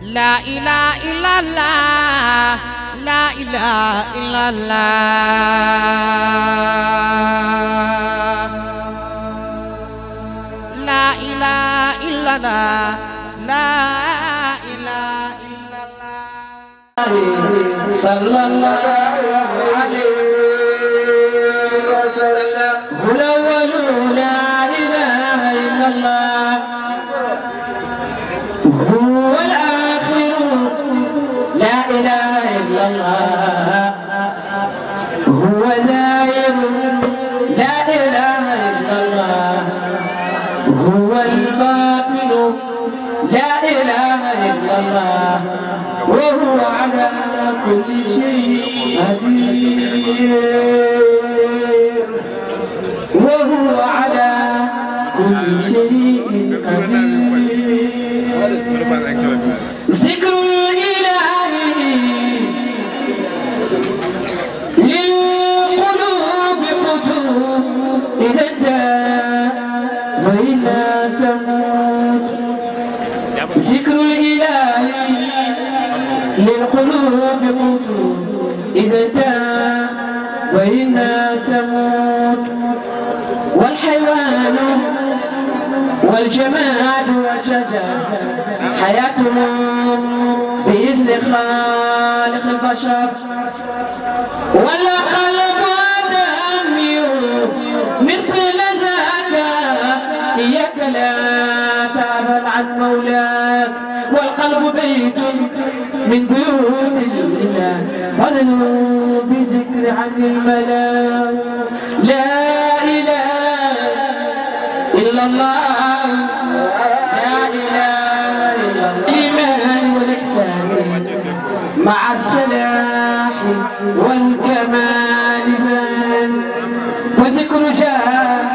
لا إله إلا الله لا إله إلا الله لا إله إلا الله لا إله إلا الله صلى الله عليه وسلم هو الأول لا إله إلا الله هو الآخر لا إله إلا الله هو الدائر لا إله إلا الله هو الباطن لا إله إلا الله وهو على كل شيء قدير وهو على كل شيء قدير ذكر الإله للقلوب قطوب إذا جاء وإلا تموت ذكر الإله للقلوب قطوب إذا جاء وإلا تموت والحيوان والجماد والشجر حياتهم بإذن خالق البشر والقلب دمي مثل ذاك إياك لا تعبد عن مولاك والقلب بيت من بيوت الله فضلوا بذكر عن الملاك لا إله إلا الله لا إله إلا الله الإيمان والإحسان مع السلاح والكمال بان وذكر جاء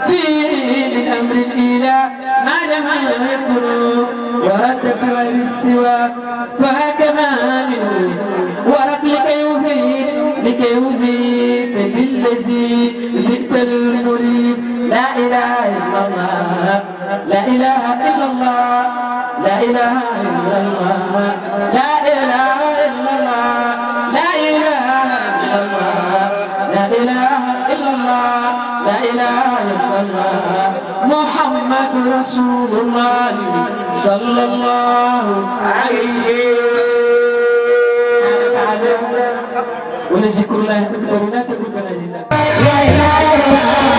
فيه من أمر الإله ما لم يكن ورد فعل السوى فهكما منه ورد لكي يفيد بالذي زدت المريد لا إله إلا الله لا إله إلا الله لا إله إلا الله لا إله إلا الله لا إله إلا الله لا إله إلا الله لا إله إلا الله محمد رسول الله صلى الله عليه وسلم ولذكر الله أكبر لا تكن لله لا إله إلا الله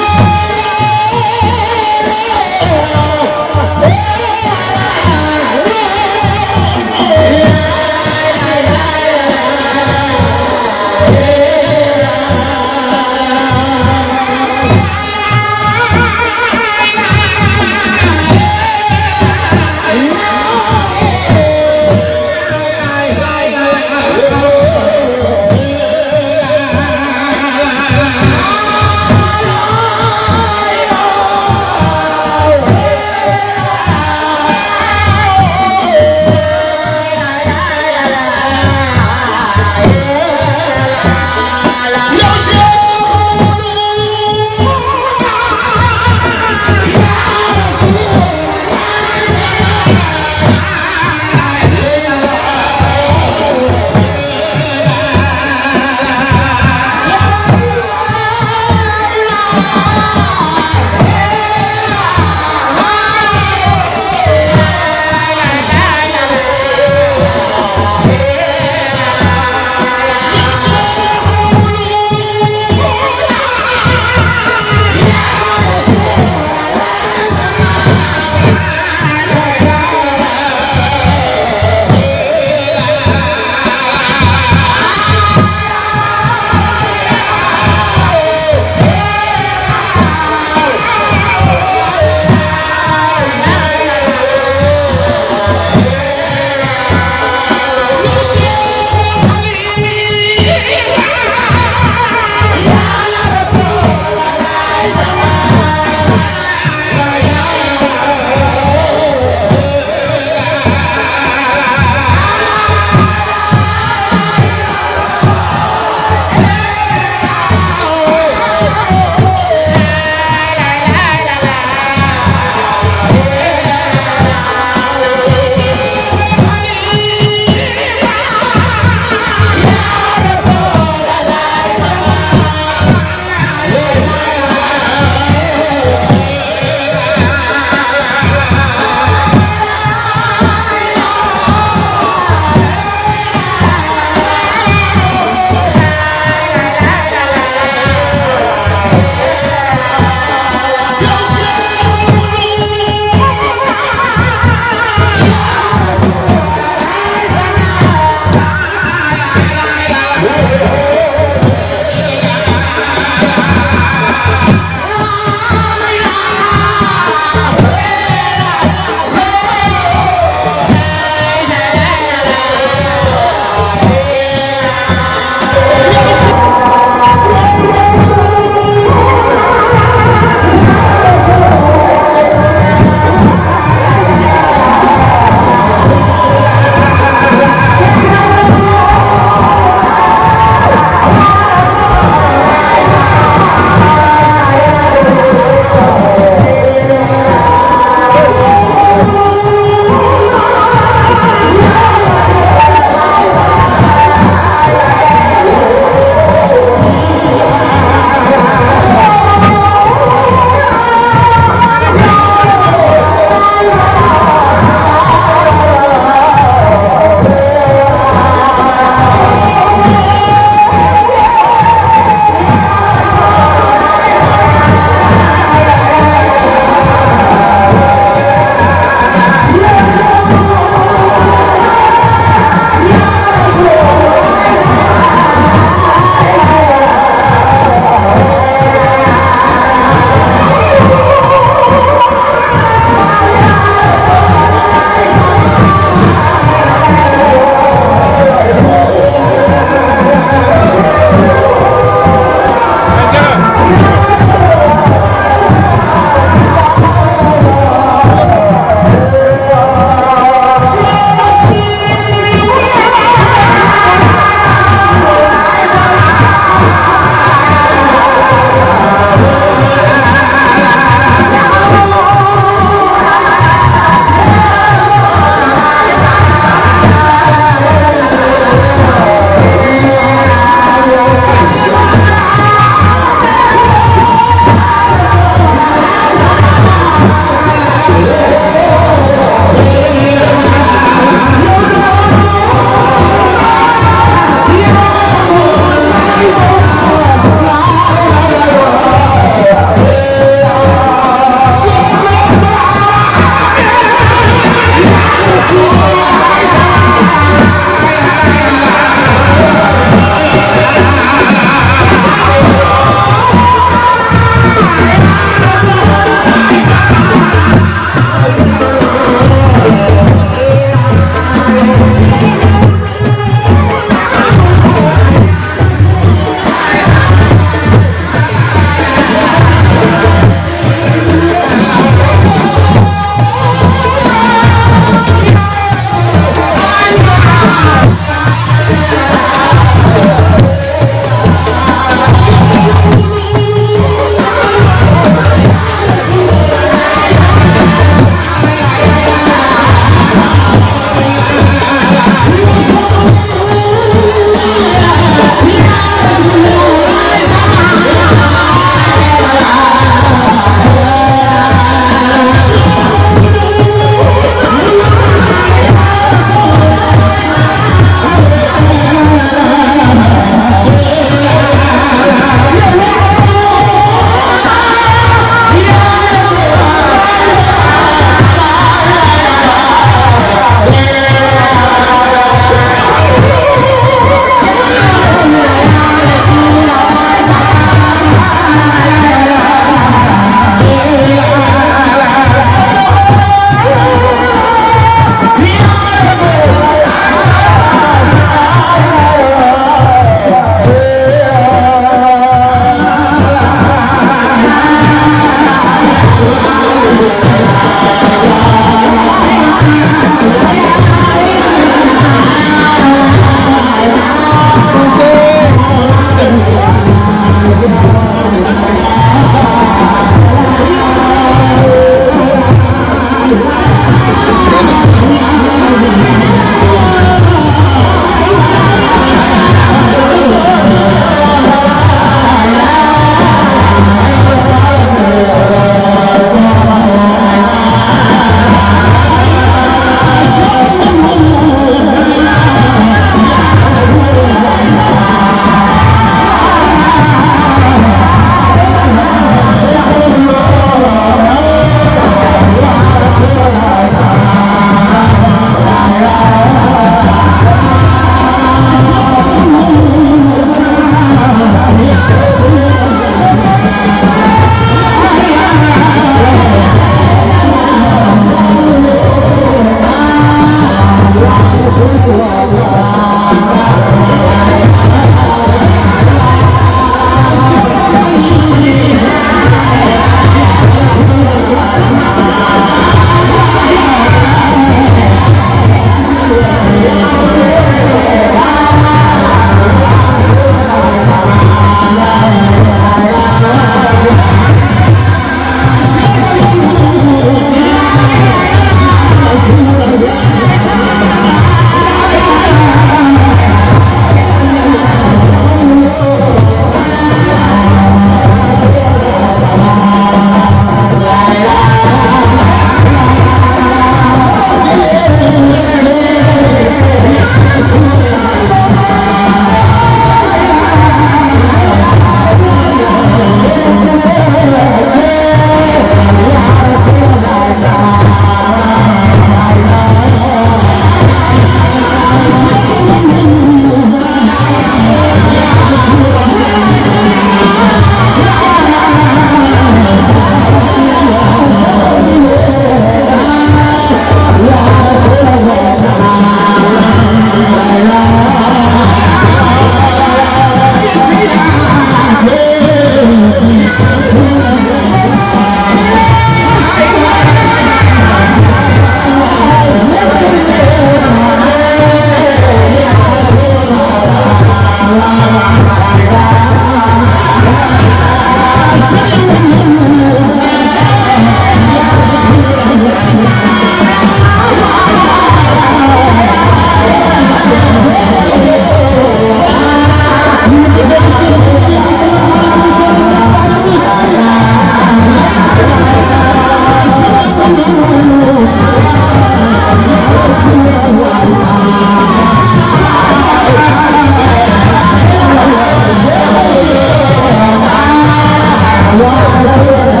la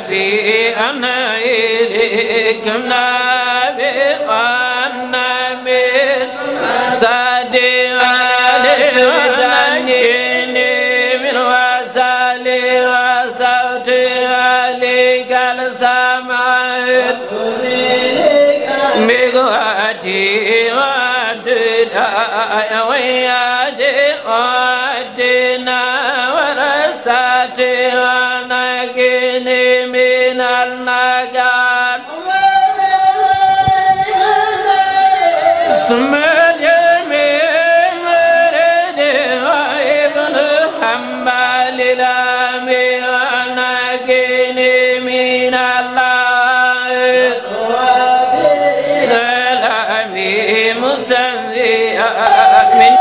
ربي أنا إليك نابقنا من صدي علي ودنيني من وسالي وصوتي عليك السماء بقوتي ودناي ويادي ودنا ورساتي ونقيني من النقار ثم اليمين مريدي وابن حمال الامي ونقيني من الله سلامي مسنزيا من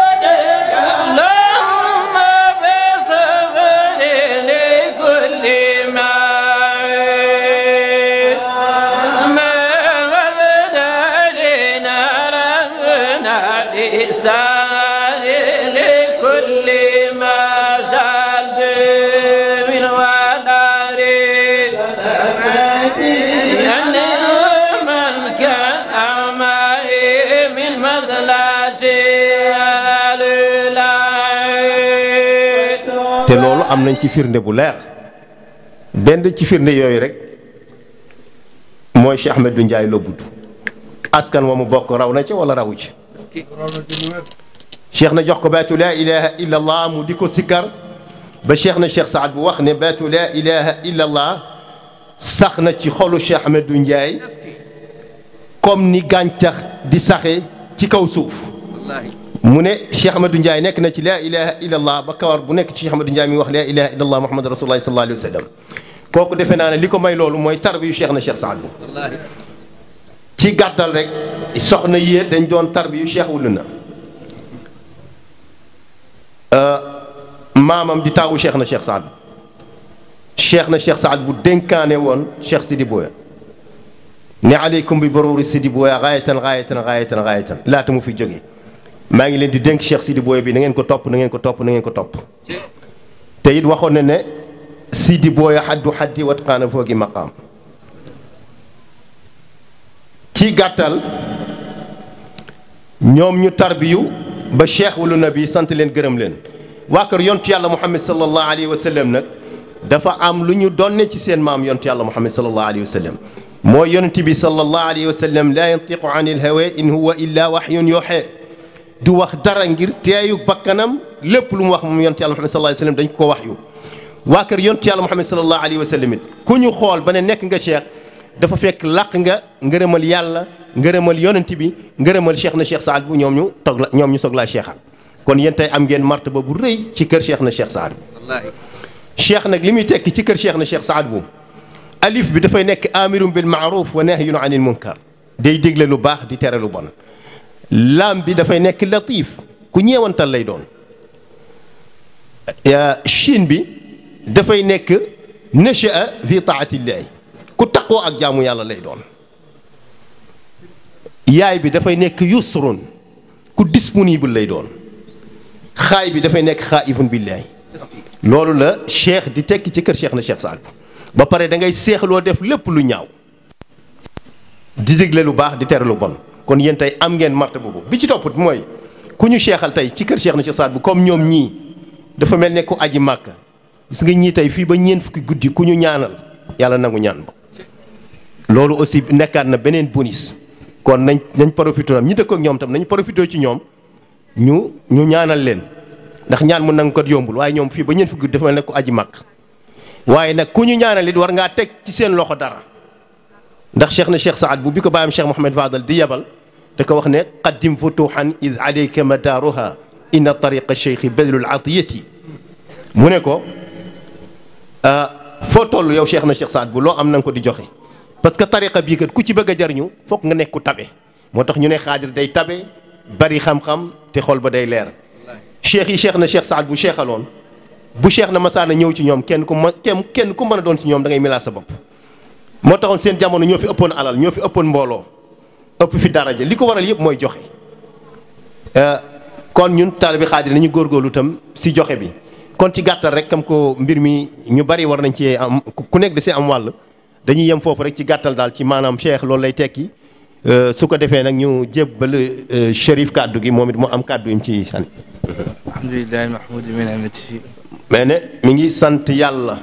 اللهم بصبر لكل ما غدا علينا ربنا لسان لكل ما زاد من ونار يعني من كان أعمائي من مزلاتي te loolu am nañ ci firnde bu leer benn ci firnde yooyu rek mooy Cheikh Ahmadou Ndiaye Lobbudu askan wa mu bokk raw na ci wala rawu ci cheikh na jox ko baatu laa ilaha illa allah mu di ko sikkar ba cheikh na cheikh Saad bu wax ne baatu laa ilaha illa allah sax na ci xolu Cheikh Ahmadou Ndiaye comme ni gàncax di saxe ci kaw suuf mu ne Cheikh Ahmadou Ndiaye nekk na ci laa ilaha illa allah ba kawar bu nekk ci Cheikh Ahmadou Ndiaye mi wax laa ilaha illa allah muhammad rasulullah sallallahu alayhi wa sallam kooku defe naa ne li ko may loolu mooy tarbiyu cheikh na cheikh Saad bu ci gàttal rek soxna yee dañ doon tarbiyu cheikh wulu na maamam di taawu cheikh na cheikh Saad bu dénkaane woon cheikh Sidi Boya ne aleykum bi borori Sidi Boya gaayatan laata mu fi jóge maa ngi leen di dénk cheikh Sidi Boya bi na ngeen ko topp na ngeen ko topp na ngeen ko topp te it waxoon na ne Sidi Boya xaddi watqaana foogi maqaam ci gàttal ñoom ñu tarbiyu ba cheikh wulu nabi sant leen gërëm leen waa kër yontu yàlla muhammad sallallahu alayhi wa sallam nag dafa am lu ñu donne ci seen maam yontu yàlla muhammad sallallahu alayhi wa sallam mooy yonent bi sallallahu alayhi wa sallam laa yantiqu an il hawa in huwa illa waxyun yoxee du wax dara ngir teeyu bakkanam lépp lu mu wax moom yontu yàlla muhammad sallallahu alayhi wa sallam dañ ko wax yu waa kër yontu yàlla muhammad sallallahu alayhi wa sallam it ku ñu xool ba ne nekk nga cheikh dafa fekk làq nga ngërëmal yàlla ngërëmal yonent bi ngërëmal cheikh na cheikh Saad bu ñoom ñu soog laa cheikhal kon yéen tey am ngeen martaba bu rëy ci kër cheikh na cheikh Saad bu cheikh nag li muy tekki ci kër cheikh na cheikh Saad bu alif bi dafay nekk amirum bil maaruf wa nahyun anil munkar day digle lu baax di tere lu bon laam bi dafay nekk latif ku ñeewantal lay doon shin bi dafay nekk nashaa fi taatillahi ku taqoo ak jaamu yàlla lay doon yaay bi dafay nekk yusrun ku disponible lay doon xaay bi dafay nekk xaaifun billahi loolu la cheikh di tekki ci kër cheikh na cheikh Saad ba pare da ngay seexloo def lépp lu ñaaw di digle lu baax di tere lu bon kon yéen tey am ngeen marta boobu bi ci topp mooy ku ñu seexal tey ci kër cheikh na cheikh Saad bu comme ñoom ñii dafa mel ne ku aji màkka gis nga ñii tey fii ba ñeent fukki guddi ku ñu ñaanal yàlla nangu ñaan ba loolu aussi nekkaat na beneen bonus kon nañ profité ñi dëkk ak ñoom tam nañ profité ci ñoom ñu ñaanal leen ndax ñaan mu nangu ko yombul waaye ñoom fii ba ñeent fukki guddi dafa mel ne ku aji màkk waaye nag ku ñu ñaanal it war ngaa teg ci seen loxo dara ndax cheikh na cheikh Saad bu bi ko bàyyam cheikh Mouhamed Fadal di yebal da ko wax ne qaddim futuhan id alayka madaaruha inna tariqa cheikhi badlul atiyati mu ne ko foo toll yow cheikh na cheikh Saad bu loo am na nga ko di joxe parce que tariqa bii kat ku ci bëgg a jariñu foog nga nekk ku tabe moo tax ñu ne xaadir day tabe bari xam-xam te xol ba day leer cheikh yi cheikh na cheikh Saad bu cheikhaloon bu cheikh na masaana ñëw ci ñoom kenn ku mën a doon ci ñoom da ngay milaa sa bopp moo taxoon seen jamono ñoo fi ëppoon alal ñoo fi ëppoon mbooloo ëpp fi daraja li ko waral yëpp mooy joxe kon ñun taalibe xaadir nañu góorgóorlu itam si joxe bi kon ci gàttal rek kam ko mbir mi ñu bari war nañ ci am ku nekk da si am wàll dañuy yem foofu rek ci gàttal daal ci maanaam cheikh loolu lay tekki su ko defee nag ñu jébbal Chérif kàddu gi moom it mu am kàddu yim ci sànni. alhamdulilah mahmoud min amatihi. mais ne mi ngi sant yàlla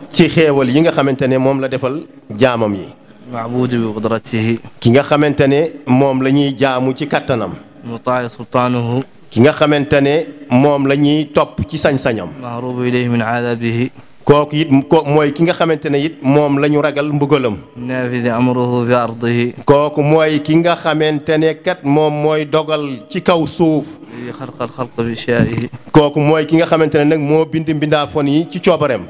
ci xeewal yi nga xamante ne moom la defal jaamam yi. maabuud bi qudratihi. ki nga xamante ne moom la ñuy jaamu ci kattanam. mutaai sultaanuhu. ki nga xamante ne moom la ñuy topp ci sañ-sañam. mahrubu ilayhi min aadabihi. kooku it mooy ki nga xamante ne it moom la ñu ragal mbugalam. naafidi amruhu fi ardihi. kooku mooy ki nga xamante ne kat moom mooy dogal ci kaw suuf. di xalqal xalq bi shaa'ihi. kooku mooy ki nga xamante ne nag moo bind mbindaafon yi ci coobareem.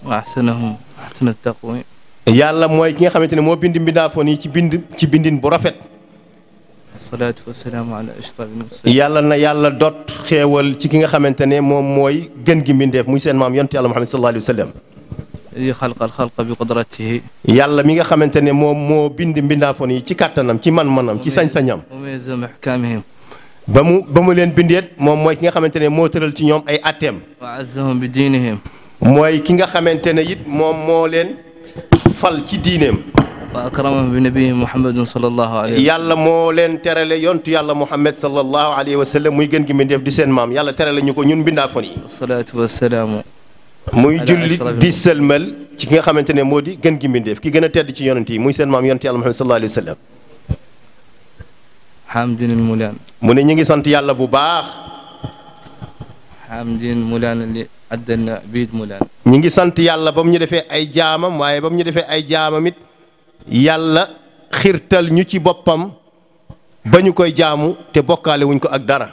wa ahsanahum ahsana taqwiim. yàlla mooy ki nga xamante ne moo bind mbindaafon yi ci bindin bu rafet. salaatu wa salaamu ala ashrafil mursaliin. yàlla na yàlla dot xéewal ci ki nga xamante ne moom mooy gën gi mbindeef muy seen maam yonent yàlla Muhammad sallallahu alayhi wa sallam. di xalqal xalq bi qudratihi. yàlla mi nga xamante ne moom moo bind mbindaafon yi ci kàttanam ci man-manam ci sañ-sañam. wa mayyaza bi ahkaamihim. ba mu leen bindeet moom mooy ki nga xamante ne moo tëral ci ñoom ay atteem. wa azzahum bi diinihim. mooy ki nga xamante ne it moom moo leen fal ci diineem. wa akramahum bi nabiyyi muhammadin sallallahu alayhi wa sallam. yàlla moo leen terale yontu yàlla Muhammad sallallahu alayhi wa sallam muy gën gi mbindeef di seen maam yàlla terale ñu ko ñun mbindaafon yi. salaatu wa salaamu. muy jullit di sëlmal ci ki nga xamante ne moo di gën gi mbindeef ki gën a tedd ci yonent yi muy seen maam yontu yàlla Muhammad sallallahu alayhi wa sallam. hamdin mulaan. mu ne ñu ngi sant yàlla bu baax. hamdin mulaan li addana biid mulaan. ñu ngi sant yàlla ba mu ñu defee ay jaamam waaye ba mu ñu defee ay jaamam it yàlla xirtal ñu ci boppam ba ñu koy jaamu te bokkaale wuñ ko ak dara.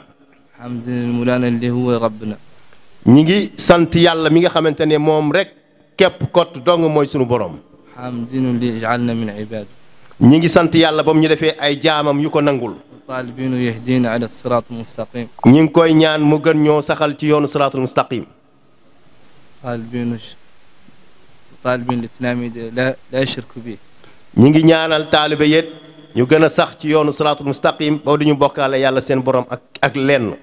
hamdin mulaan li huwa rabbuna. ñi ngi sant yàlla mi nga xamante ne moom rek képp kott dong mooy sunu borom. hamdin li jaalna min ibaad. ñi ngi sant yàlla ba mu ñu defee ay jaamam yu ko nangul. taalibinu yahdina ala siraat mustaqim. ñi ngi koy ñaan mu gën ñoo saxal ci yoonu siraatul mustaqim. taalibin li tinaami la shirku bi. ñi ngi ñaanal taalibe yet ñu gën a sax ci yoonu siraatul mustaqim ba duñu bokkaale yàlla seen borom ak lenn.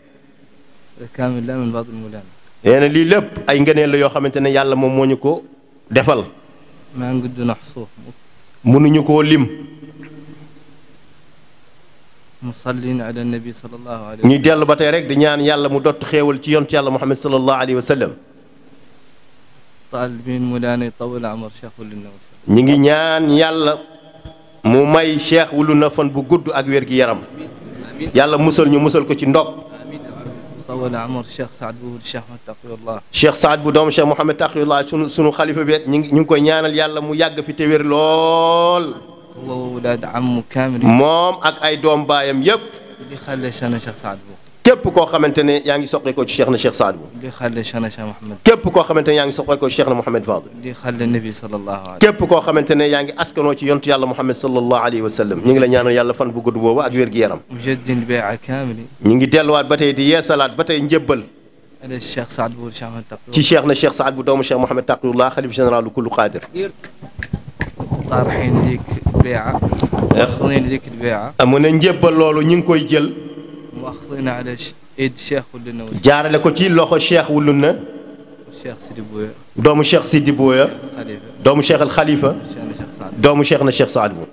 kaamil la min baadil mulaan. nee na lii lépp ay ngëneel la yoo xamante ne yàlla moom moo ñu ko defal. maa ngi gudd nax suuf. mënuñu koo lim. musallin ala nabi sallallahu alayhi wa sallam. ñuy dellu ba tey rek di ñaan yàlla mu dott xéewal ci yonent yàlla Muhammad sallallahu alayhi wa sallam. taalibin mulaana tawala amar cheikh wuluna. ñi ngi ñaan yàlla mu may cheikh wuluna fan bu gudd ak wér gi yaram. yàlla musal ñu musal ko ci ndog. tawala amar cheikh Saad bu cheikh Taqiyullah. cheikh Saad bu doomu cheikh Mouhamed Taqiyullah sunu xalifa bi ñu ngi koy ñaanal yàlla mu yàgg fi te wér lool. wa wulaad am kaamil. moom ak ay doom baayam yépp. li xale chana cheikh Saad bu. képp koo xamante ne yaa ngi soqeekoo ci cheikh na cheikh Saad bu. li xale chana cheikh Mouhamed. képp koo xamante ne yaa ngi soqeekoo ci cheikh na Mouhamed Fadil. li xale nabi sallallahu alayhi. képp koo xamante ne yaa ngi askanoo ci yontu yàlla Muhammad sallallahu alayhi wa sallam ñu ngi la ñaanal yàlla fan bu gudd boobu ak wér gi yaram. mujaddin bay'a kaamil. ñu ngi delluwaat ba tey di yeesalaat ba tey njëbbal. ala cheikh Saad bu cheikh Taqiyullah. ci cheikh na cheikh Saad bu doomu cheikh Mouhamed Taqiyullah xalif général kullu qaadir. طارحين ذيك البيعة مؤخرين ذيك البيعة. mu ne njébbal loolu ñu ngi koy jël. مؤخرين على إيد شيخ ولنا. jaarale ko ci loxo cheikh wuluna. cheikh Sidi Bouya. doomu cheikh Sidi Bouya. doomu cheikh al Khalifa. doomu cheikh na cheikh Saad bu.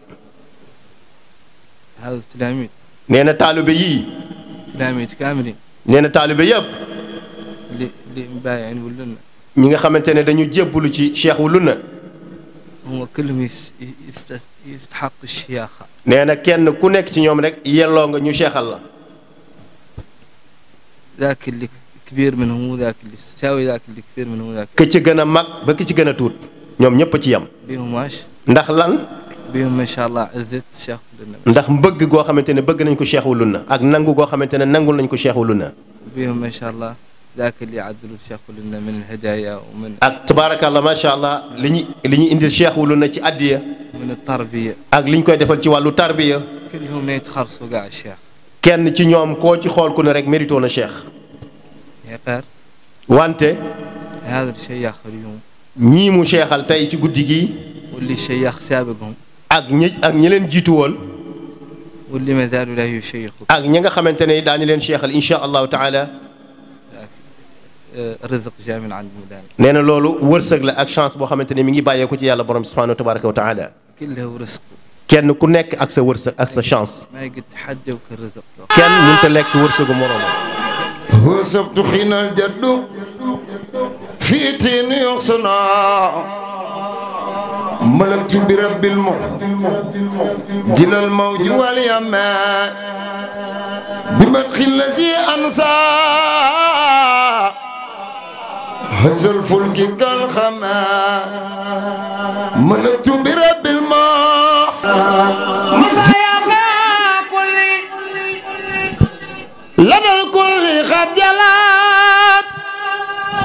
هذا التلاميذ. nee na taalibe yii. تلاميذ كاملين. nee na taalibe yëpp. li mbaayeen wuluna. ñi nga xamante ne dañu jébbalu ci cheikh wuluna. هم كلهم يستحق الشياخة. nee na kenn ku nekk ci ñoom rek yelloo nga ñu seexal la. ذاك اللي كبير منهم وذاك اللي يساوي ذاك اللي كبير منهم وذاك. ki ci gën a mag ba ki ci gën a tuut ñoom ñëpp ci yem. بيهم ماش. ndax lan. بيهم ما شاء الله عزت الشيخ ولنا. ndax mbëgg goo xamante ne bëgg nañ ko cheikh wuluna ak nangu goo xamante ne nangul nañ ko cheikh wuluna. بيهم ما شاء الله ذاك اللي يعدلوا الشيخ ولنا من الهدايا ومن. ak tabaarakallah macha allah li ñu indil cheikh wuluna ci addiya. من التربية. ak li ñu koy defal ci wàllu tarbiya. كلهم يتخرصوا قاع الشيخ. kenn ci ñoom koo ci xool ku ne rek mérito na cheikh. يا قار. wante. هذا الشيخ اليوم. ñii mu cheikhal tey ci guddi gi. واللي الشيخ سابقهم. ak ñi leen jiitu woon. واللي ما زالوا لا يشيخوا. ak ñi nga xamante ne daañu leen cheikhal incha allahu taala. رزق جاء من عند مدان. nee na loolu wërsëg la ak chance boo xamante ne mi ngi bàyyeeku ci yàlla borom subhanahu tabaraka wa taala. كل له رزق. kenn ku nekk ak sa wërsëg ak sa chance. ما يقد تحدى وكالرزق. kenn mënut a lekk wërsëgu moroom. هو سبت حين الجد في تين يحصنا ملكت برب جل الموج واليماء بمدخ الذي أنسى هز الفلك كالخماء ملكت برب الماء مسايا كل لدى الكل قد جلات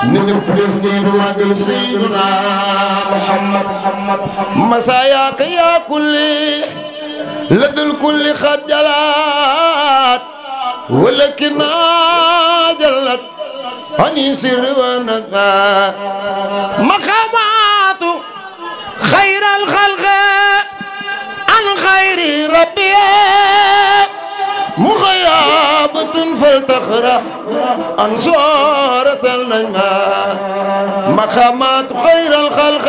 نبرزني بمدل سيدنا محمد مساياك يا كل لدى الكل قد جلات ولكن جلت أني سر ونزا مقامات خير الخلق عن خير ربي مغيابة فلتخرى أنصارة النجمة مقامات خير الخلق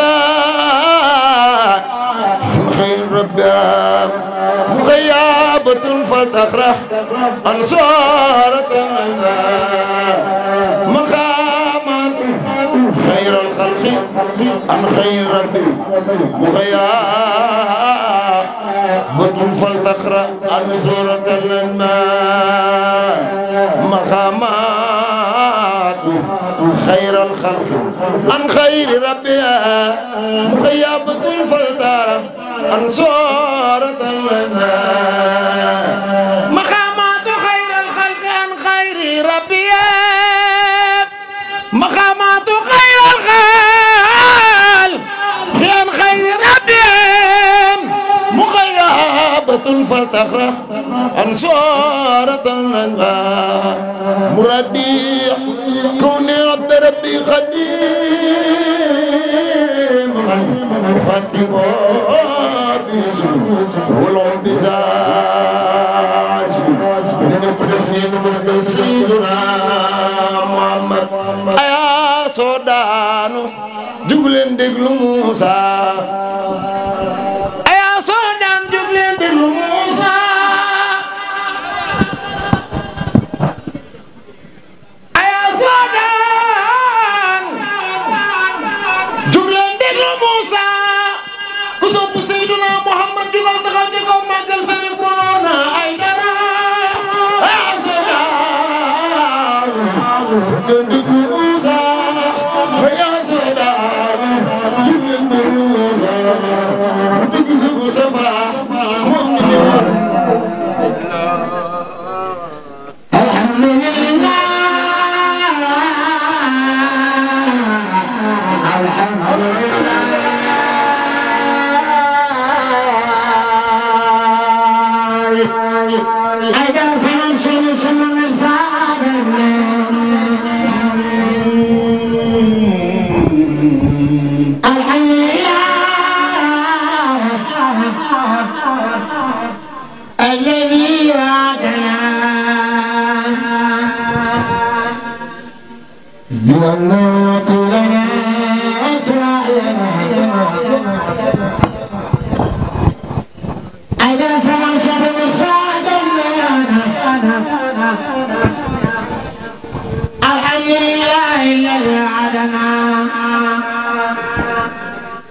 عن خير ربي مغيابة فلتخرى أنصارة النجمة مقامات خير الخلق عن خير ربي مغيابة فلتقرأ عن سورة الماء مقامات خير الخلق عن خير ربها مغيابة فلتقرأ عن سورة الماء مقامات خير الخلق عن خير ربها مقامات خير الخلق عن خير ربهم مغيابة فلتقرأ أنصارة الأنباء مرادي كوني عبد ربي خديم خاتم والعب زاز نفرسني نبرد سيدنا محمد يا سودانو جبلن دغلو موسى يا سودان جبلن دغلو موسى يا سودان جبلن دغلو موسى كسب سيدنا محمد جلال دغاجو ماغل سني كورونا اي دارا يا سودان دغلو موسى يا سودان جبلن دغلو موسى دغلو صفا الحمد لله الحمد لله I got a feeling she was in the الذي وعدنا بأنه لنا أسرائنا أيضا فمن شر مصاد الحمد لله الذي وعدنا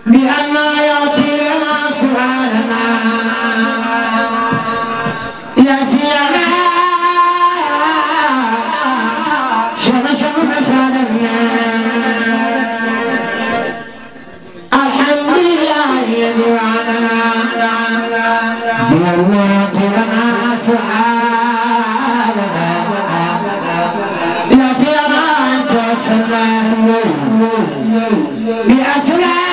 بأنه يعطي لنا سؤالنا يا سيدنا شمس مفادنا الحمد لله الذي وعدنا بأنه يعطي لنا سؤالنا يا سيدنا أنت السلام بأسماء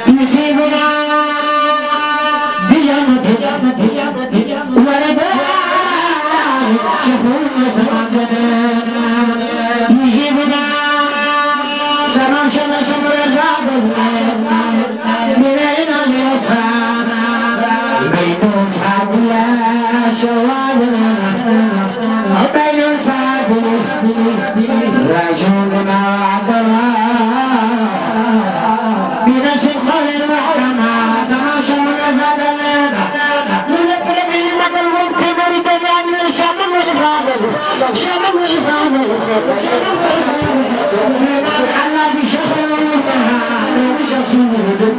يصيبنا بيامته ورد شهور مسجدنا يجيبنا سما شما شما الرعب منين الوفاء بين الفاضل شوالنا بين الفاضل رجلنا عبرا بنفس القهر محرما سما شما الفاضل من الكلمين مقلوب كبير بيان من شما الفاضل شما الفاضل الله بشكرنا بشكرنا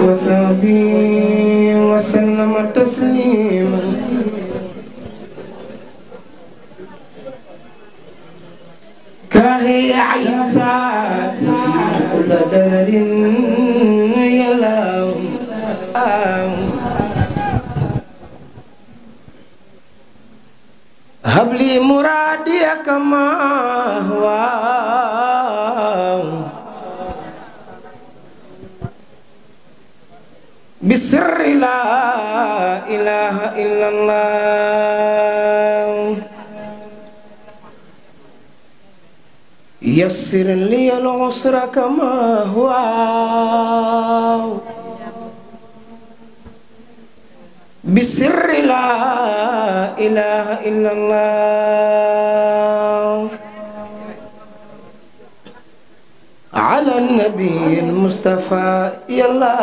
وصحبه وسلم تسليما كهي عيسى في كل دار يلا هب لي مرادي كما هو بسر لا إله إلا الله يسر لي العسر كما هو بسر لا إله إلا الله على النبي المصطفى يلا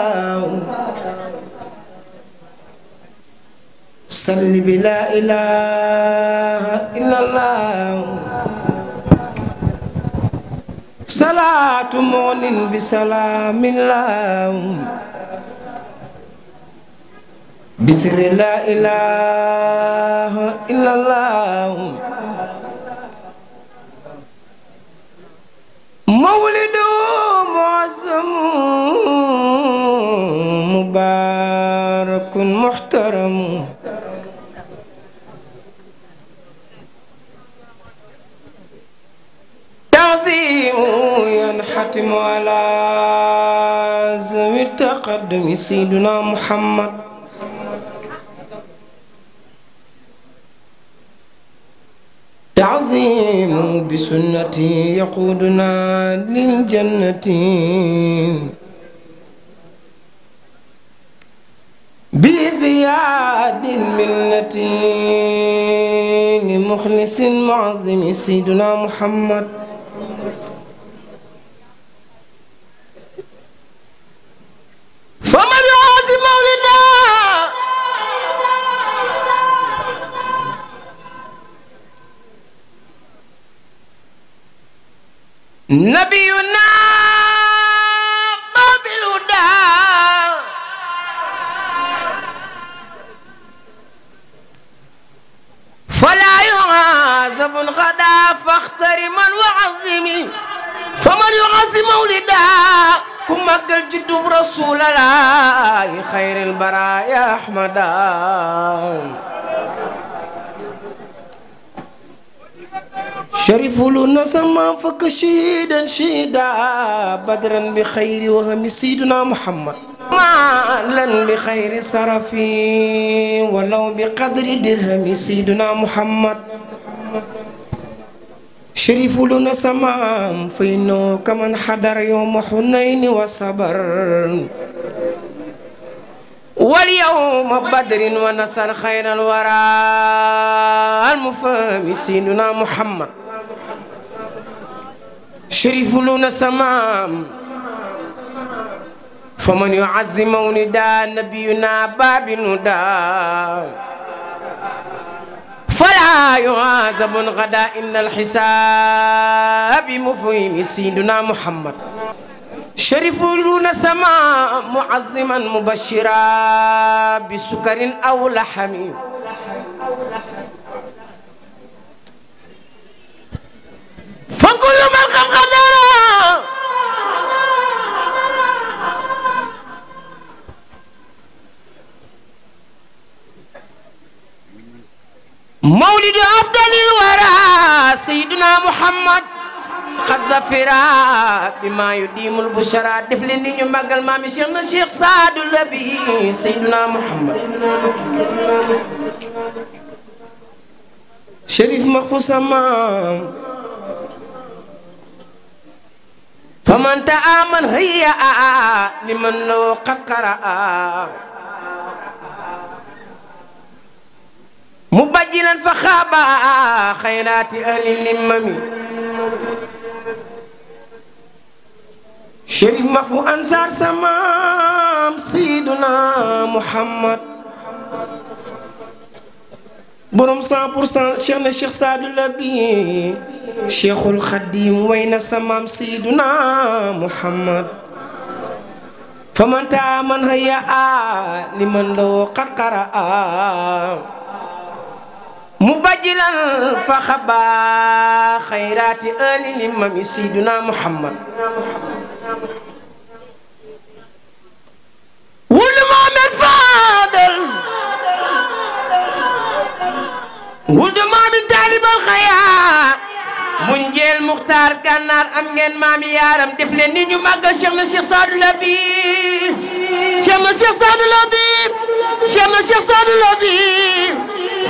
صل بلا إله إلا الله صلاة مؤمن بسلام الله بسر لا إله إلا الله مولد معظم مبارك محترم تعظيم ينحتم على ذوي التقدم سيدنا محمد تعظيم بسنتي يقودنا للجنة بزياد المنة لمخلص معظم سيدنا محمد فمن يعظم مولده نبينا باب الهدى فلا يعذب الغدا فاختر من وعظمي فمن يعظم مولدا كما قال جد رسول الله خير البرايا احمدا شريف لنا سما فكشيدا شيدا بدرا بخير وهم سيدنا محمد مالا بخير صرفي ولو بقدر درهم سيدنا محمد شريف لنا سما فإنه كمن حضر يوم حنين وصبر واليوم بدر ونصر خير الورى المفهم سيدنا محمد شريف لنا سمام فمن يعظم مولدا نبينا باب الهدى فلا يعذب غدا إن الحساب مفهم سيدنا محمد شريف لنا سماء معظما مبشرا بسكر أو لحم فكل من قد قدر مولد أفضل الورى سيدنا محمد قد زفرا بما يديم البشرى دفلين دي ماغال مامي شيخنا شيخ سعد النبي سيدنا محمد شريف مخفوص امام فمن تآمن هيا لمن لو قد قرأ مبجلا فخابا خيرات أهل النمم شريف مخفو أنصار سمام سيدنا محمد borom 100% Cheikh na Cheikh Saadu Labi Cheikhul Khadim way na sa maam Seyduna Muhammad faman taaman haya liman loo qarqara mubajjilan fa xaba xayraati ali limami Seyduna Muhammad wul Mohamed Fadel wuldu maami taalibal xayaa mu njeel muxtaar gànnaar am ngeen maami yaaram def leen ni ñu màggal Cheikh na Cheikh Saadu Labi Cheikh na Cheikh Saadu Labi Cheikh na Cheikh Saadu Labi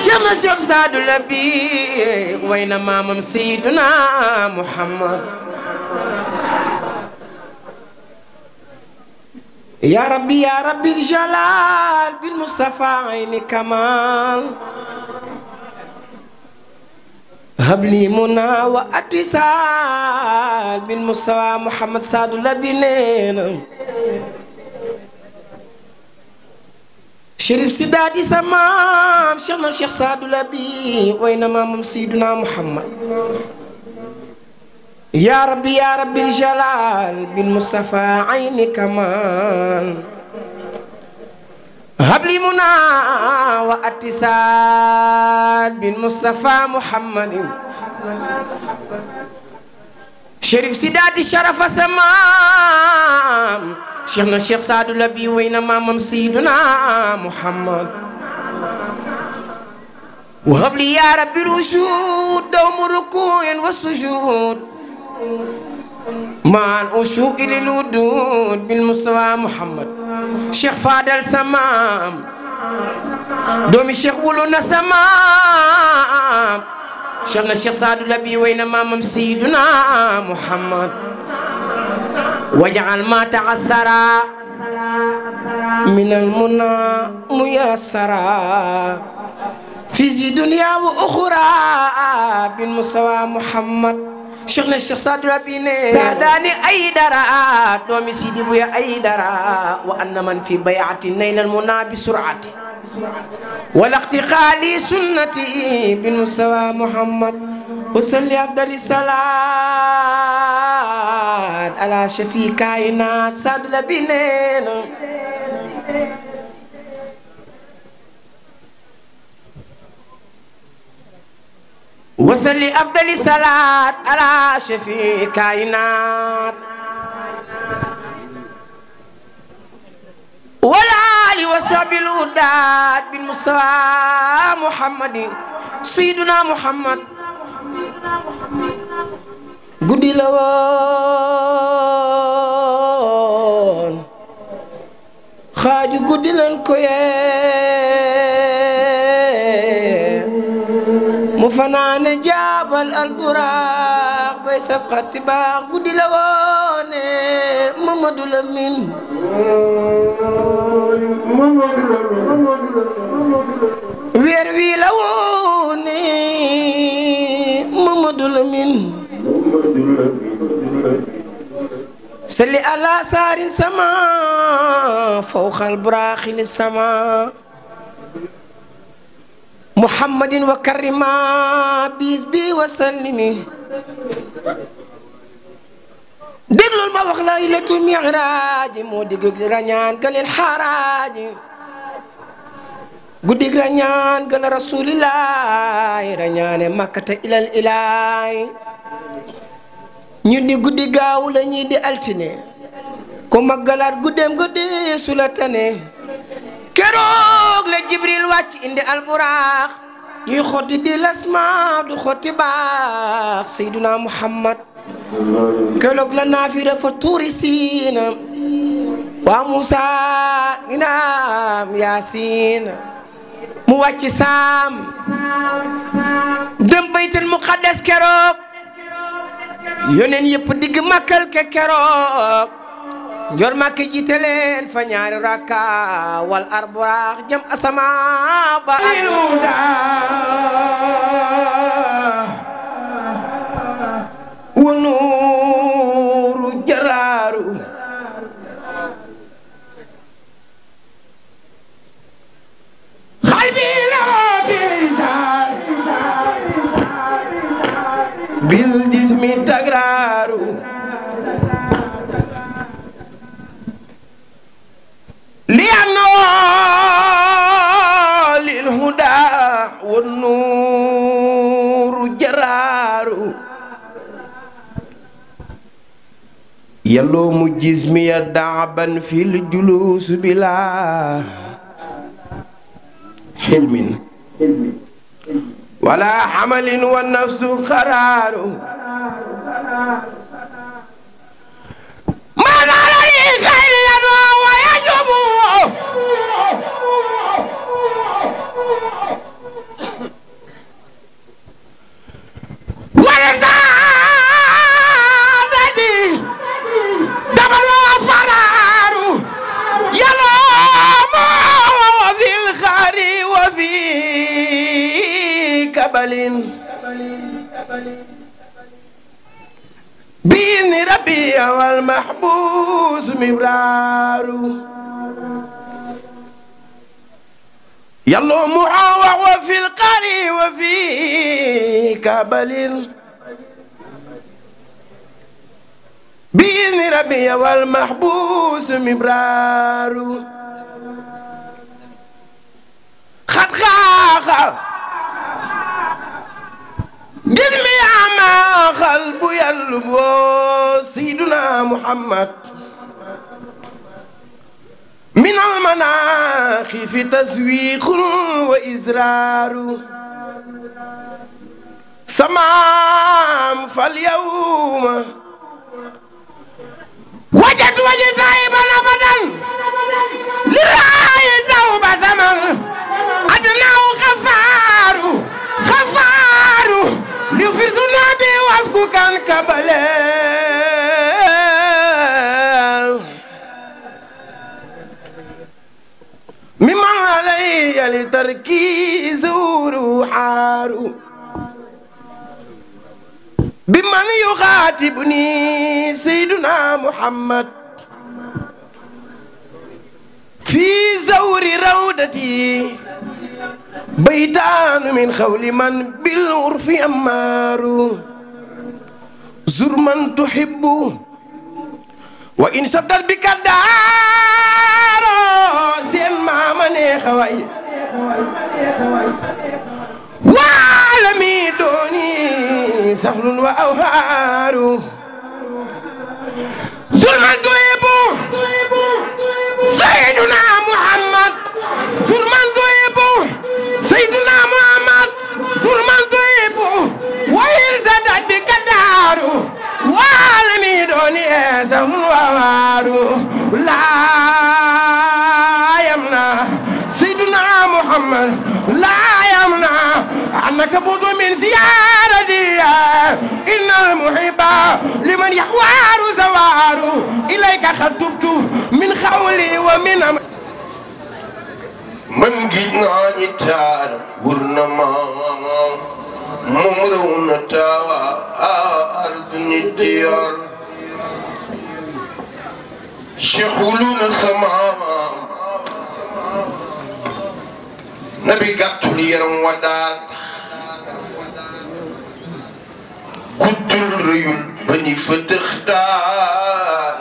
Cheikh na Cheikh Saadu Labi way na maamam Seyduna Muhammad ya rabbi jalal bil Mustafa ayni kamal habli muna wa atisal bil Mustafa Muhammad Saadu Labi neena Chérif Sidaati sa maam Cheikh na Cheikh Saadu Labi way na maamam Seyduna Muhammad ya rabbi jalal bil Mustafa ayni kamal habli muna wa atisal bil Mustafa Muhammadin Chérif Sidaati sharafa sa maam Cheikh na Cheikh Saadu Labi way na maamam Seyduna Muhammad wa habli ya rabbi rushud dawmu rukuin wa sujud maan ushu ilil wudud bil Mustafa Muhammad Cheikh Fadal samaam doomi Cheikh wulu na samaam Cheikh na Cheikh Saadu Labi way na maamam Seyduna Muhammad waj'al ma ta'assara min al muna muyassara fi dunya wa ukhra bil Mustafa Muhammad Cheikh na Cheikh Saadu Labi ne saadaani ay dara doomi Sidi Buya ay dara wa anna man fi bay'ati naylal muna bi sur'ati wala iqtiqaali sunnati bil Mustafa Muhammad wa salli afdali salaat ala shafi kaayinaat Saadu Labi neena wasalli afdali salaat ala shafi kaayinaat wala ali wa sabil hudaat bil Mustafa Muhammadin Seyduna Muhammad guddi la woon xaaju guddi lan ko mu fanaane jaabal alburaax bay sabxati baax guddi la woone Mamadou Lamine weer wi la woone Mamadou Lamine salli ala saarin sama fawqal buraaxi li sama Muhammadin wa karima bis bi wa sallimi déglul ma wax la laylatul mi'raaj moo digg rañaan galil xaraaji guddig rañaan gal rasulillahi rañaane makkata ilal ilaay ñu di guddi gaaw la ñuy di altine ko maggalaat guddeem guddi sulatane keroog la Jibril wàcc indi alburaax ñuy xotti di lasma du xotti baax Seyduna Muhammad keroog la naafira fa tuuri siina waa Muusa inaam Yaasiin mu wàcc saam dem baytul muqaddas keroog yoneen yëpp digg makkal ke keroog njor makk jiite leen fa ñaari rakka wal arburaax jëm asama ba ayuda wa nuuru jaraaru xalbi la fi يلوم جسمي دعبا في الجلوس بلا حلم ولا حمل والنفس قرار ما عليه خير يدعو ويجب ولزادني دبل وفرار يلوم في الخير وفي كبل بإذن ربي والمحبوس مبرار يلوم وفي القري وفي كبل بإذن ربي والمحبوس مبرار خد خاخ جسمي أما قلب يلبو سيدنا محمد من المناخ في تسويق وإزرار سمام فاليوم وجد وجه طيبا أبدا لله توبة من أدناه خفار خفار لفزنا بوصفك كبلا ممن علي لتركيز وروحار بمن يخاطبني سيدنا محمد في زور روضتي بيتان من خول من بالعرف أمار زر من تحب وإن سدت بك الدار سين ما من خوي وعلمي دوني سهل وأوهار زر من تحب سيدنا محمد زر من تحب سيدنا محمد فرمان طيب وإن زادت بك الدار وعلمي دوني أسم ووار لا يمنع سيدنا محمد لا يمنع أنك بوض من زيارتي إن المحب لمن يحوار زوار إليك خطبت من خولي ومن من جينا نتار ورنما ممرون تاوى أرض الديار شخولون سماما نبي قتل يرم ودات قتل ريول بني فتختار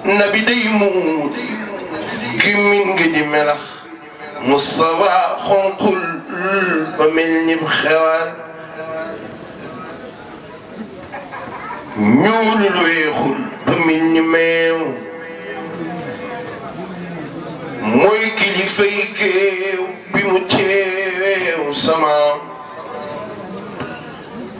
نبي ديمون كمين قدي ملخ مصطفى خنقل فملني بخوار نول الويخل فملني ميو موي كليفيكيو بمتيو سما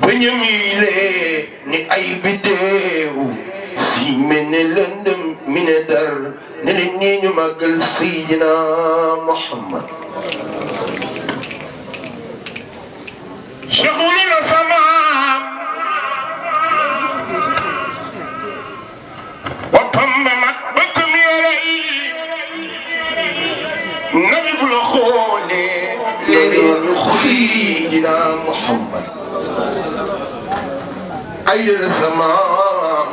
بنيميلي ني اي بديو سي من لندم من در نلني نمقل سيدنا محمد شغلنا سمام وطممت بكم يلي نبي بلخوني لدين سيدنا محمد أي السمام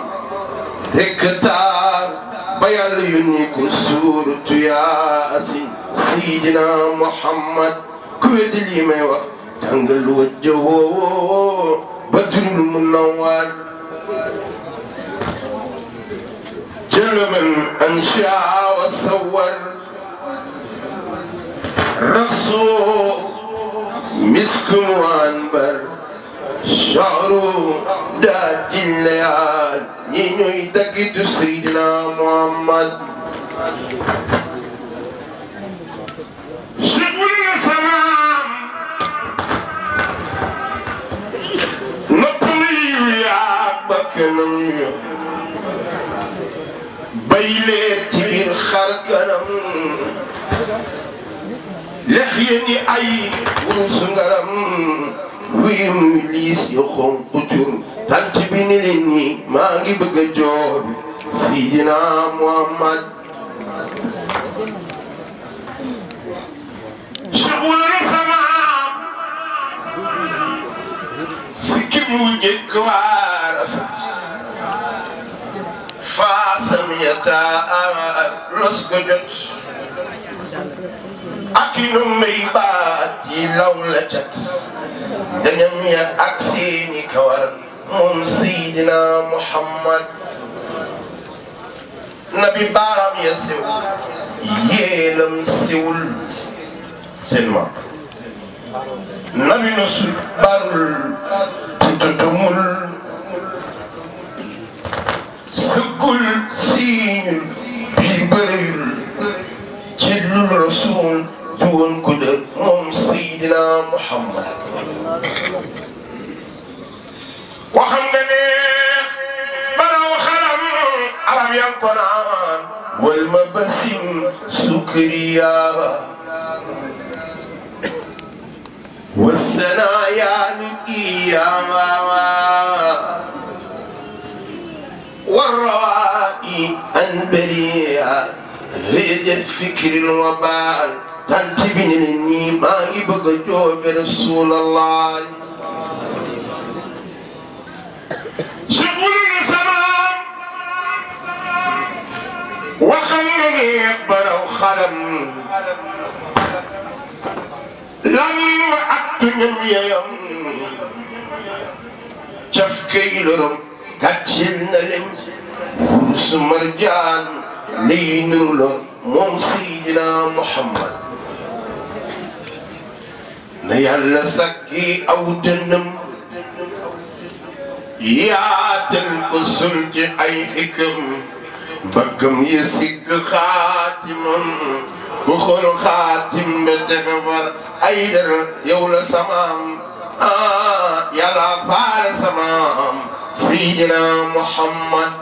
هكتاب بيان يونيك سورة ياسين سيدنا محمد كويد لي ما يوخ تنقل وجهه بدر المنور جل من أنشأ وصور رسول مسك وانبر شعر دات الليال نينوي تكيد سيدنا محمد شكول السلام نطلي يا بكنم بيلي تبير خركنم لخيني أي ورسنغرم ويم ليس يخون قطر تنتبيني لني ما جيبك جوب سيدنا محمد شغل السماء سكم وجهك وعرفت فاسم يتاء رسكجت أكيد ميباتي لولجت دنيم يا أكسيني كوار مم سيدنا محمد نبي بارم يسول يلم سول سلما نبي نسول بارل تتكمل سكول سين بيبرل جل الرسول جون كده مم سيدنا محمد وخمدني بلا وخلم عرب ينقنان والمبسم سكريا والسنايا لقيا والروائي أنبريا هيجت فكر الوبال تنتبني مني ما يبقى جوب رسول الله شغل الزمان وخلني يقبل وخلم لم وعدت يوم شف كيلهم كتشلنا لم ورس مرجان لينولو موم سيدنا محمد نيال سكي أو دنم يا تلقصل أي حكم بقم يسق خاتم وخل خاتم بدغفر أيدر يول سمام يلا فار سمام سيدنا محمد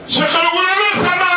شيخ الولد سمام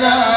لا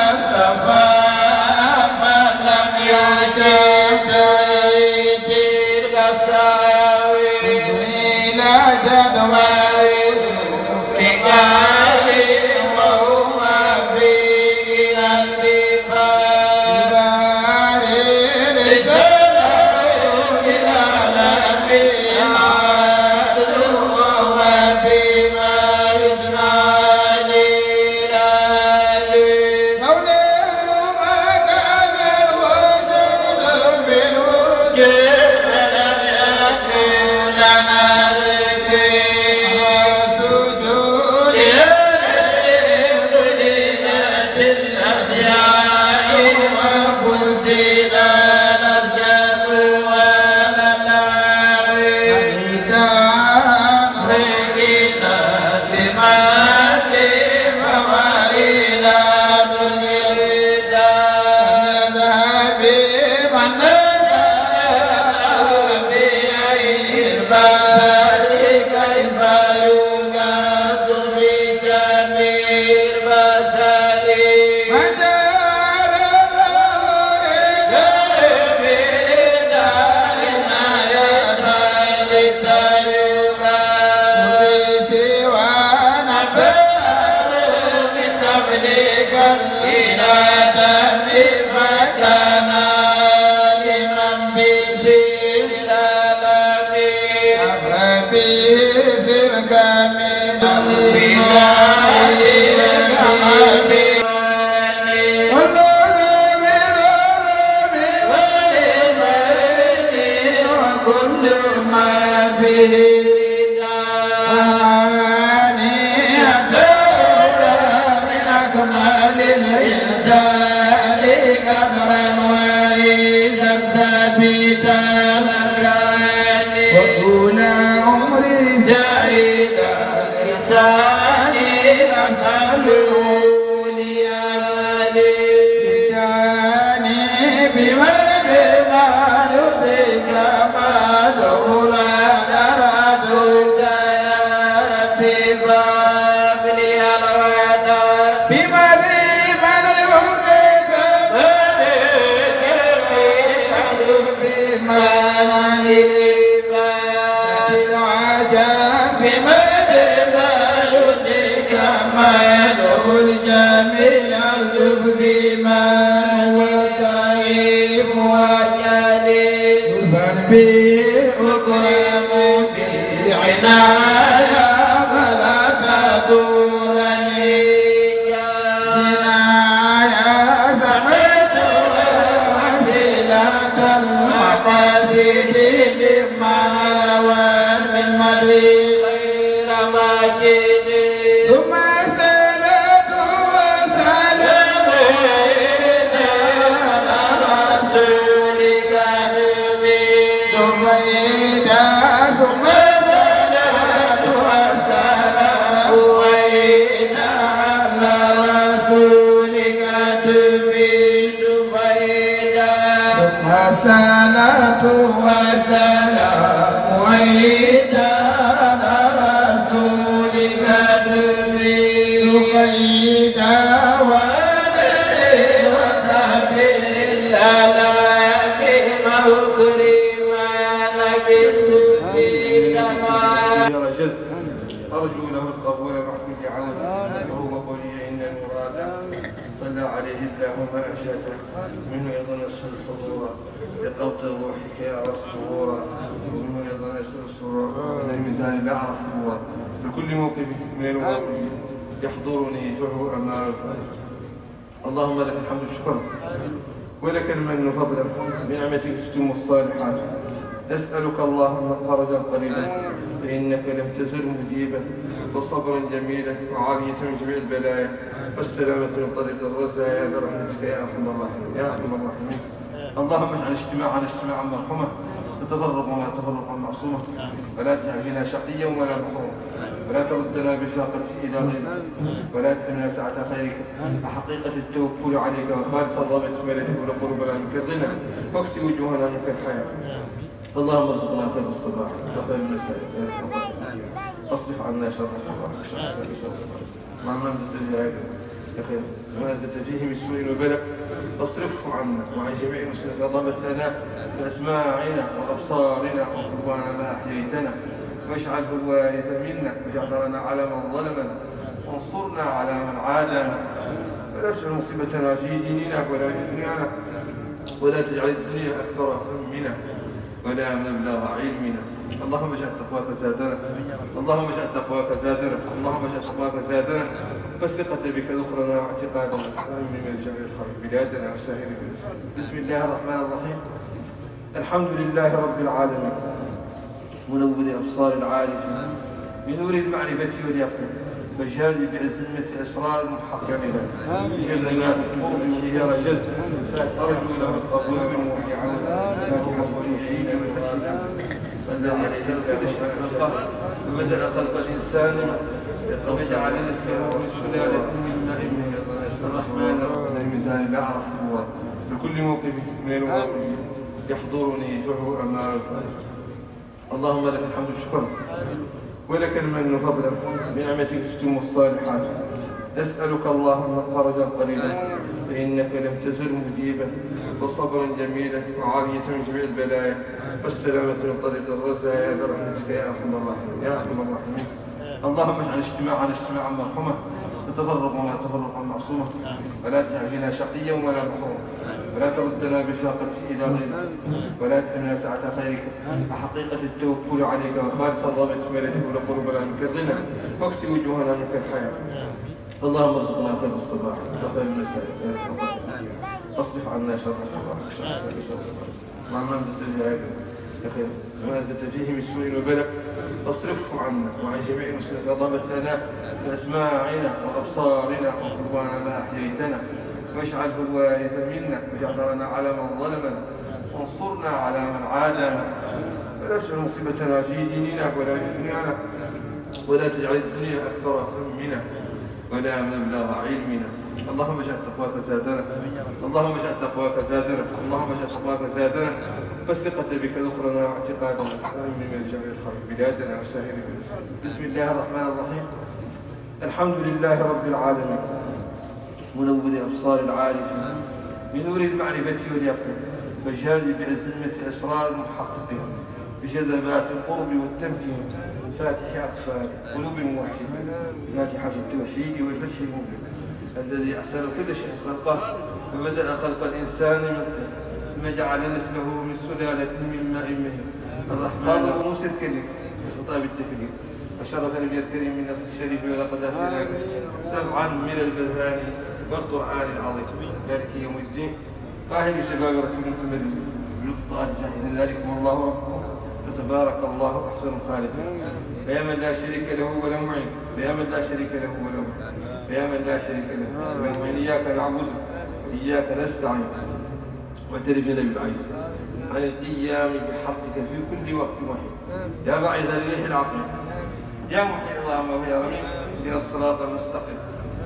به وهاني الدور من أكمل الإنسان قدرا وعزا ثابتا وطول عمري سعيدا لساني أسأله ليالي بداني بمن ما يرضيك ما دولا أرادك يا ربي فابني الوعد بمن يرضيك بمن العجب بمن ما يرضيك ما يدعو الجميع الجب بمن وكيف وجليل فالبي أكرم بالعناية فلا تدورني جنايا سمعت وسيلة المقاصد لما من مدين غير ماجد ثم سلام وسلام على رسولك دبيدا ثم سلام وسلام على رسولك دبيدا ثم صلاة وسلام وإيدا على رسولك دبيدا وآله وصحبه الآلاف مكرما نجس في كمال رجز أرجو له القبول محمود عوز وهو قولي إن المراد صلى عليه اللهم أشهد منه يظن الحضور لقوت روحك يا الصور ومنه يظن السرور من الميزان لا أعرف الصور لكل موقف من المواقف يحضرني فهو أمام الفرج اللهم لك الحمد والشكر ولك المن فضلا بنعمتك تتم الصالحات نسألك اللهم فرجا قريبا فإنك لم تزل مجيبا وصبرا جميلا وعافية من جميع البلايا والسلامة من طريق الرزايا برحمتك يا أرحم الراحمين يا أرحم الراحمين اللهم اجعل اجتماعنا اجتماعا مرحوما وتفرقنا تفرقا معصوما ولا تجعل فينا شقيا ولا محروما ولا تردنا بفاقة إلى غيرك ولا تتمنى ساعة خيرك وحقيقة التوكل عليك وخالص الرغبة في ملكك ولقلوبنا منك الغنى واكسي وجوهنا منك الحياة اللهم ارزقنا خير الصباح وخير المساء اصرف عنا شر الصباح مع من زدت يا خير ما زدت فيه من سوء وبلاء اصرفه عنا وعن جميع المسلمين اللهم متعنا باسماعنا وابصارنا وقوانا ما احييتنا واجعله الوارث منا واجعل لنا على من ظلمنا وانصرنا على من عادانا ولا تجعل مصيبتنا في ديننا ولا في دنيانا ولا تجعل الدنيا اكبر همنا ولا مبلغ علمنا اللهم اجعل تقواك زادنا اللهم اجعل تقواك زادنا اللهم اجعل تقواك زادنا والثقة بك ذكرنا واعتقادنا وامن من جميع الخير بلادنا وسائر بلادنا بسم الله الرحمن الرحيم الحمد لله رب العالمين منور ابصار العارفين بنور المعرفة واليقين وجانب بأزمة أسرار محققنا جلنا تقوم شهر جز أرجو له القبول من وحي عوز فاتحة حين من الشدة صلى عليه وسلم وبدأ خلق الإنسان وجعل نسله والسلالة من نائمه الرحمن الرحمن الميزان لا أعرف الصور لكل موقف من المواقف يحضرني فهو أمام الفرج اللهم لك الحمد والشكر ولك المن فضلا بنعمتك تتم الصالحات نسألك اللهم فرجا قريبا فإنك لم تزل مجيبا وصبرا جميلا وعافية من جميع البلايا والسلامة من طريق الرزايا برحمتك يا أرحم الراحمين يا أرحم الراحمين اللهم اجعل اجتماعنا اجتماعا مرحوما وتفرقنا تفرقا معصوما ولا تجعل فينا شقيا ولا محروما ولا تردنا بفاقة إلى غيرك ولا تتمنى ساعة خيرك وحقيقة التوكل عليك وخالص الرغبة في ملكك ولقلوبنا منك الغنى واكسي وجوهنا منك الحياة اللهم ارزقنا خير الصباح وخير المساء اصرف عنا شر الصباح مع من زدت خير وما زدت فيه من سوء وبلاء فاصرفه عنا وعن جميع المسلمين. اللهم متعنا بأسماعنا وأبصارنا وقربانا ما أحييتنا واجعله الوارث منا واجعل لنا على من ظلمنا وانصرنا على من عادانا ولا تجعل مصيبتنا في ديننا ولا في دنيانا ولا تجعل الدنيا أكبر همنا ولا مبلغ علمنا. اللهم اجعل تقواك زادنا اللهم اجعل تقواك زادنا اللهم اجعل تقواك زادنا والثقة بك ذكرنا واعتقادنا ومن ملجأ الخير بلادنا وسائر بسم الله الرحمن الرحيم. الحمد لله رب العالمين منور أبصار العارفين بنور المعرفة واليقين وجالي بأزمة أسرار المحققين بجذبات القرب والتمكين فاتح أقفال قلوب موحدين فاتحة التوحيد والفتح المبين الذي أحسن كل شيء خلقه وبدأ خلق الإنسان من طين ثم جعل نسله من سلالة من ماء مهين الرحمن موسى الكريم بخطاب التكريم وشرف النبي الكريم من نص الشريف ولقد أتيناك سبعا من البذان والقرآن العظيم ذلك يوم الدين قاهر شباب رسول المتمرد بالقطاع جحد ذلكم الله ربكم وتبارك الله أحسن الخالقين يا من لا شريك له ولا معين يا من لا شريك له ولا معين يا من لا شريك له ولا معين إياك نعبد وإياك نستعين واعترفنا بالعجز عن القيام بحقك في كل وقت وحيد يا باعث الريح العقيم يا محيي اللهم ويا رميم اهدنا الصراط المستقيم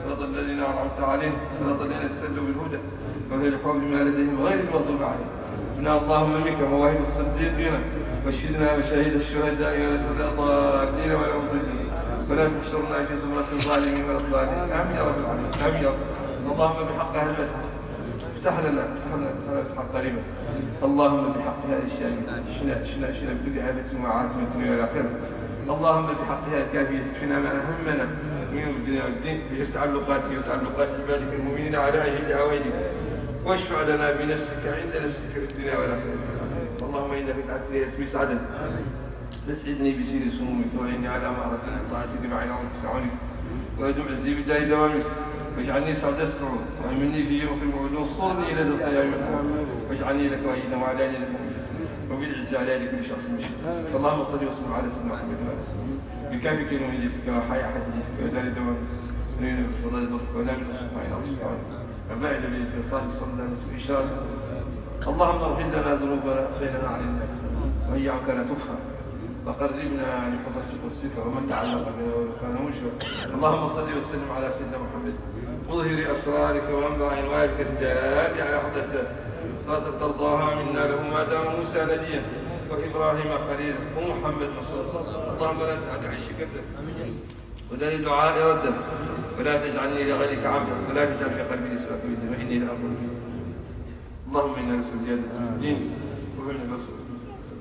صراط الذين أنعمت عليهم صراط الذين تسلوا بالهدى وفرحوا بما لديهم غير المغضوب عليهم إنا اللهم منك مواهب الصديقين واشهدنا مشاهد الشهداء ولا الضالين ولا المضلين ولا تحشرنا في زمرة الظالمين ولا الضالين آمين يا رب العالمين آمين يا رب. اللهم بحق هلمتها افتح لنا فتحا قريبا اللهم بحق هذه الشاملة شنا بكل آفة وعاتمة ولا خير اللهم بحق هذه الكافية تكفينا ما أهمنا من الدنيا والدين بجر تعلقاتي وتعلقات عبادك المؤمنين على أجل عوائدك واشفع لنا بنفسك عند نفسك في الدنيا والآخرة. اللهم إنك دعت لي اسمي سعدا تسعدني بسير سمومك وإني على معركة طاعتك مع نعمتك عنك وأدم عزي بداية دوامك واجعلني سعد السعود وأمني في يوم الموعود وانصرني إلى ذي القيام واجعلني لك وإيدا وعلى لك وبالعز على كل شخص مشهور. اللهم صل وسلم على سيدنا محمد وعلى آله بكافك ونيتك وحياة حديثك ودار دوامك ونعم بفضل ذلك ونعم سبحانه وتعالى وبعد به في صلاة صلى الله عليه وسلم. اللهم اغفر لنا ذنوبنا اخفيناها عن الناس وهي عنك لا تخفى فقربنا لحضرتك والصفة ومن تعلق بنا ولو كان مشرك. اللهم صل وسلم على سيدنا محمد مظهر اسرارك وانبع انوارك الجاد على حضرتك لا ترضاها منا له ما دام موسى نبيا وابراهيم خليلا ومحمد رسولا. اللهم لا تجعل عشك ولا لدعاء ردا ولا تجعلني لغيرك عبدا ولا تجعل في قلبي اسراك بالدين واني لاقول. اللهم انا نسال زياده في الدين وفهمنا الرسول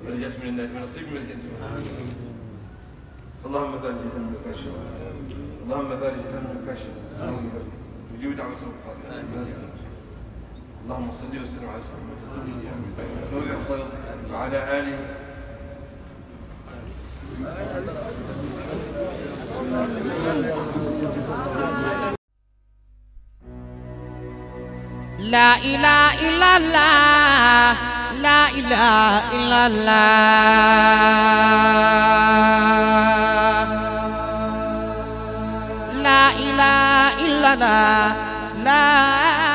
ونجاة من النار ونصيب من الجنه. اللهم بارك لنا من الكاشف اللهم بارك لنا من الكاشف وجيب دعوة المقتضين. اللهم صل وسلم على سيدنا محمد وعلى آله لا إله إلا الله لا إله إلا الله لا إله إلا الله لا